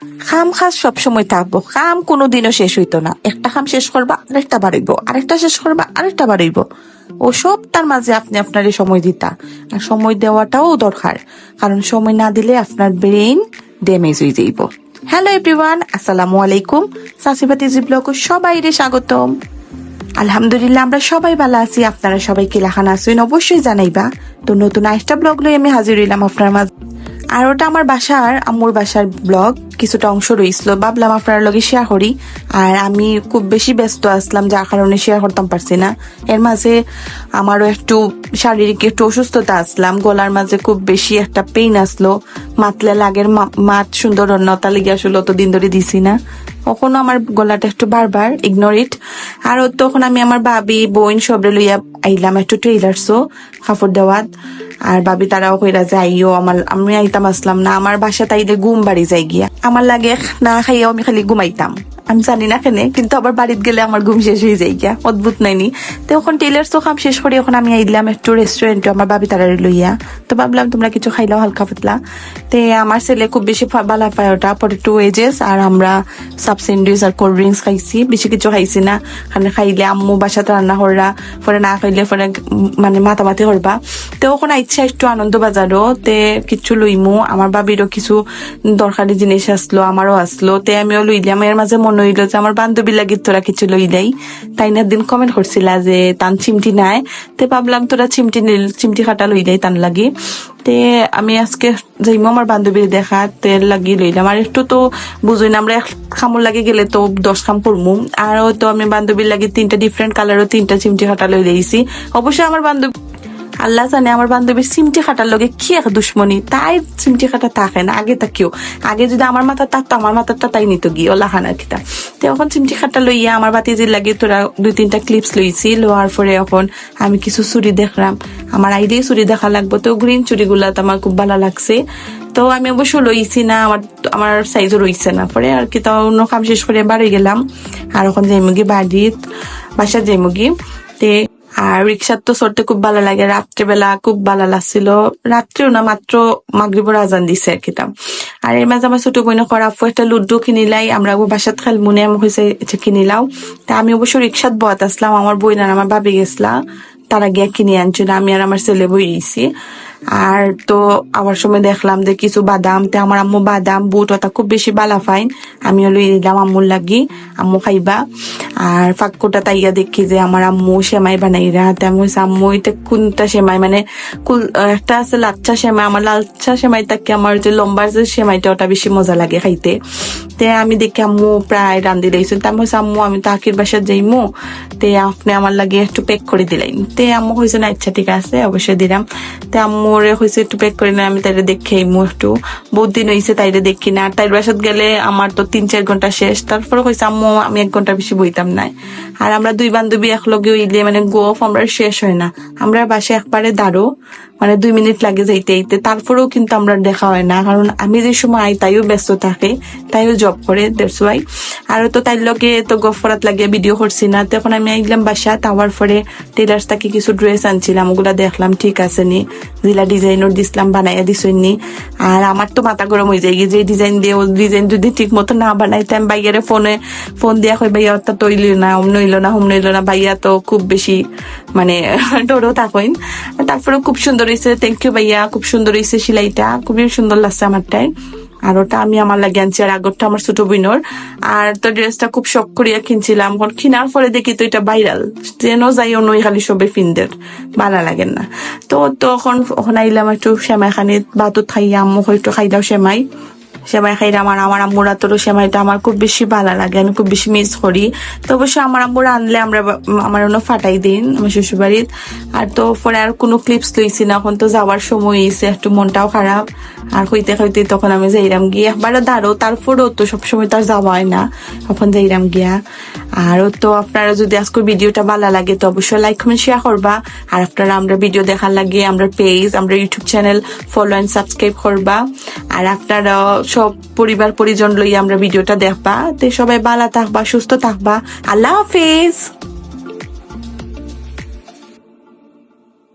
খাম খাস সবসময় থাকবো, খাম কোনোদিনও শেষ হইতো না। একটা খাম শেষ করবা আরেকটা বাড়াইবো, আরেকটা শেষ করবা আরেকটা বাড়াইবো। ও সবটার মাঝে আপনি আপনার সময় দিতা, আর সময় দেওয়াটাও দরকার, কারণ সময় না দিলে আপনার ব্রেইন ড্যামেজ হয়ে যাইব। হ্যালো এভরিওয়ান, আসসালামু আলাইকুম। সাসিবাতিজি ব্লগ সবাইরে স্বাগতম। আলহামদুলিল্লাহ আমরা সবাই ভালো আছি। আপনারা সবাই কি লাখান আছেন অবশ্যই জানাইবা। তো নতুন আরেকটা ব্লগ লই আমি হাজির হইলাম আপনার মাঝে। আর ওটা আমার বাসার আম্মুর বাসার ব্লগ, কিছুটা অংশ রইছিল, ভাবলাম আপনার লগে শেয়ার করি। আর আমি খুব বেশি ব্যস্ত আসলাম, যার কারণে শেয়ার করতাম পারছি না। এর মাঝে আমারও একটু শারীরিক একটু অসুস্থতা আসলাম, গলার মাঝে খুব বেশি একটা পেইন আসলো, মাতলে লাগের মাত সুন্দর অন্যতা লেগে আসলো, তো দিন ধরে দিছি না। কখনো আমার গলাটা একটু বারবার ইগনোর ইট। আর তখন আমি আমার ভাবি বোন সবরে লইয়া আইলাম একটু ট্রেলার্সও কাপড় দেওয়াত। আর ভাবি তারাও কইরা যাইও, আমি আইতাম আসলাম না। আমার বাসা তাইলে ঘুম বাড়ি যাই গিয়া, আমার লাগে না খাইয়াও আমি খালি ঘুমাইতাম। আমি জানি না কেন, কিন্তু আবার বাড়িতে গেলে আমার ঘুম শেষ হয়ে যায় গিয়া, অদ্ভুত নাইনি। তো এখন টেলার্স তো কাম শেষ করে এখন আমি আইলাম একটু রেস্টুরেন্টে আমার ভাবি তারা লইয়া। তো ভাবলাম তোমরা কিছু খাইলাও হালকা পাতলা। তে আমার ছেলে খুব বেশি বালা পায় ওটা পটেটো ওয়েজেস, আর আমরা সাব স্যান্ডউইচ আর কোল্ড ড্রিঙ্কস খাইছি, বেশি কিছু খাইছি না। খানে খাইলে আম্মু বাসাতে রান্না কররা, পরে না খাইলে পরে মানে মাতামাতি করবা। তো ওখানে ইচ্ছা একটু আনন্দ বাজারও তে কিছু লইমু, আমার ভাবিরও কিছু দরকারি জিনিস আসলো, আমারও আসলো, তে আমিও লইলাম। এর মাঝে মনে হইলো যে আমার বান্ধবী লাগি তোরা কিছু লই দেয়। তাই না দিন কমেন্ট করছিলা যে তান চিমটি নাই, তে ভাবলাম তোরা চিমটি খাটা লই দেয় তান লাগি। তে আমি আজকে যাইমু আমার বান্ধবীর দেখা, তেল লাগি লইলাম। আর একটু তো বুঝই না, আমরা এক খামর লাগে গেলে তো 10 খাম করমু। আর তো আমি বান্ধবীর লাগে 3টা ডিফারেন্ট কালারও 3টা চিমটি খাটা লই দিয়েছি। অবশ্যই আমার বান্ধবী আল্লাহ জানে আমার বান্ধবীর চিমটি খাটার লগে কি এক দুশ্মনী, তাই চিমটি খাটা থাকে না। আগে তাকেও আগে যদি আমার মাথা থাকতো আমার মাথাটা তাই নিত গিয়ে ওলা খানার খিতা। তো এখন চিমটি খাটা লইয়া আমার বাতিজির লাগে তোরা 2-3টা ক্লিপস লইছি। লোয়ার পরে এখন আমি কিছু চুরি দেখলাম, আমার আইডিয়া চুরি দেখা লাগবো। তো গ্রিন চুরিগুলা তো আমার খুব ভালো লাগছে। তো আমি অবশ্য লইছি না, আমার সাইজও রইছে না। পরে আর কি তো অন্য কাম শেষ করে বাড়ি গেলাম। আর এখন যাইমুগি বাসা যাইমুগি। তে আর রিক্সার তো চড়তে খুব ভালো লাগে, রাত্রেবেলা খুব ভালো লাগছিল। রাত্রেও না, মাত্র মাগরিবের আজান দিছে আর কিতাম। আর এর মাঝে আমার ছোট বোন করাফু একটা লুডু কিনিলাই, আমরা বাসাত খেলমুনে হয়েছে কিনিলাও। তা আমি অবশ্য রিক্সাত বয়াত আসলাম, আমার বইন আর আমার ভাবি গেছলা, তারা গিয়া কিনে আনছিল, আমি আর আমার ছেলে বই দিয়েছি। আর তো আবার সময় দেখলাম যে কিছু বাদাম, তে আমার আম্মু বাদাম বুট ওটা খুব বেশি বালা ফাইন, আমিও লই দিলাম আম্মুর লাগি, আম্মু খাইবা। আর ফাঁকোটা তাইয়া দেখি যে আমার আম্মু সেমাই বানাইরা, তে আমি বলছি আম্মু এটা কোনটা সেমাই, মানে একটা আছে লাচ্চা সেমাই, আমার লাচ্চা সেমাইটাকে আমার যে লম্বার যে সেমাইটা ওটা বেশি মজা লাগে খাইতে। তে আমি দেখি আম্মু প্রায় রান্ধি দিয়েছেন, তা আমি বলছি আম্মু আমি তো আখির বাসার যাইমু, তে আপনি আমার লাগে একটু প্যাক করে দিলেন। তে আম্মু হয়েছে না, ইচ্ছা ঠিক আছে অবশ্যই দিলাম। তে আম্মুরে হয়েছে একটু প্যাক করে না, আমি তাইলে দেখে আইমু একটু, বহুত দিন হয়েছে তাইলে দেখি না। আর তাইর বাসাত গেলে আমার তো 3-4 ঘন্টা শেষ। তারপরে হয়েছে আম্মু আমি 1 ঘন্টা বেশি বইতাম নাই। আর আমরা 2 বান্ধবী একলগে হইলে মানে গোফ আমরা শেষ হয় না, আমরা বাসে একবারে দাঁড়ো, মানে 2 মিনিট লাগে যাইতে আইতে। তারপরেও কিন্তু আমরা দেখা হয় না, কারণ আমি যে সময় আই তাইও ব্যস্ত থাকে, তাইও জব করে, দ্যাটস ওয়াই। আর তো তাইর লগে তো গফরাত লাগিয়ে ভিডিও করছি না। তখন আমি আইলাম বাসা, তাওয়ার পরে টেলার্স থেকে কিছু ড্রেস আনছিলাম, ওগুলা দেখলাম ঠিক আছে নি, জিলা ডিজাইনের দিছিলাম বানাইয়া দিছনি। আর আমার তো মাথা গরম হয়ে যায় যে ডিজাইন দিয়ে, ও ডিজাইন যদি ঠিক মতো না বানাইতে আমি বাইয়ারে ফোন দিয়া কই ভাইয়া অর্থাৎ তৈল না, হুম নইল না। ভাইয়া তো খুব বেশি মানে ডরও থাকেন। তারপরে খুব সুন্দর হয়েছে, থ্যাংক ইউ ভাইয়া, খুব সুন্দর হয়েছে সেলাইটা, খুবই সুন্দর লাগছে আমারটাই। আর ওটা আমি আমার লাগে আনছি, আর আগরটা আমার ছোট বোনের। আর তো ড্রেসটা খুব শখ করিয়া কিনছিলাম, কিনার পরে দেখি তো এটা ভাইরাল, যেন যাই অন্য খালি সবে ফিনদের ভালো লাগে না। তো তখন আইলাম একটু সেমাই খানি বাতুত খাইয়া, আম্মু একটু খাই দাও সেমাই খাইলাম। আর আমার আম্মুরা তোর সেমাইটা আমার খুব বেশি ভালো লাগে, আমি খুব বেশি মিস করি। তো অবশ্যই আমার আম্মুরা আনলে আমার অন্য ফাটাই দিন আমার শ্বশুর বাড়ির। আর তো পরে আর কোনো ক্লিপস লইছি না, এখন তো যাওয়ার সময় হয়েছে, একটু মনটাও খারাপ। আর হইতে তখন আমি যাইরাম গিয়া একবারে দাঁড়ো, তারপরেও তো সবসময় তার যাওয়া হয় না, এখন যাইরাম গিয়া। আর তো আপনারা যদি আজকের ভিডিওটা ভালো লাগে তো অবশ্যই লাইক কমেন্ট শেয়ার করবা। আর আপনারা আমরা ভিডিও দেখার লাগে আমরা পেজ, আমরা YouTube channel follow and subscribe করবা। আর আপনারা সব পরিবার পরিজন লইয়া আমরা ভিডিওটা দেখবা। তো সবাই ভালো থাকবা, সুস্থ থাকবা। আল্লাহ হাফেজ।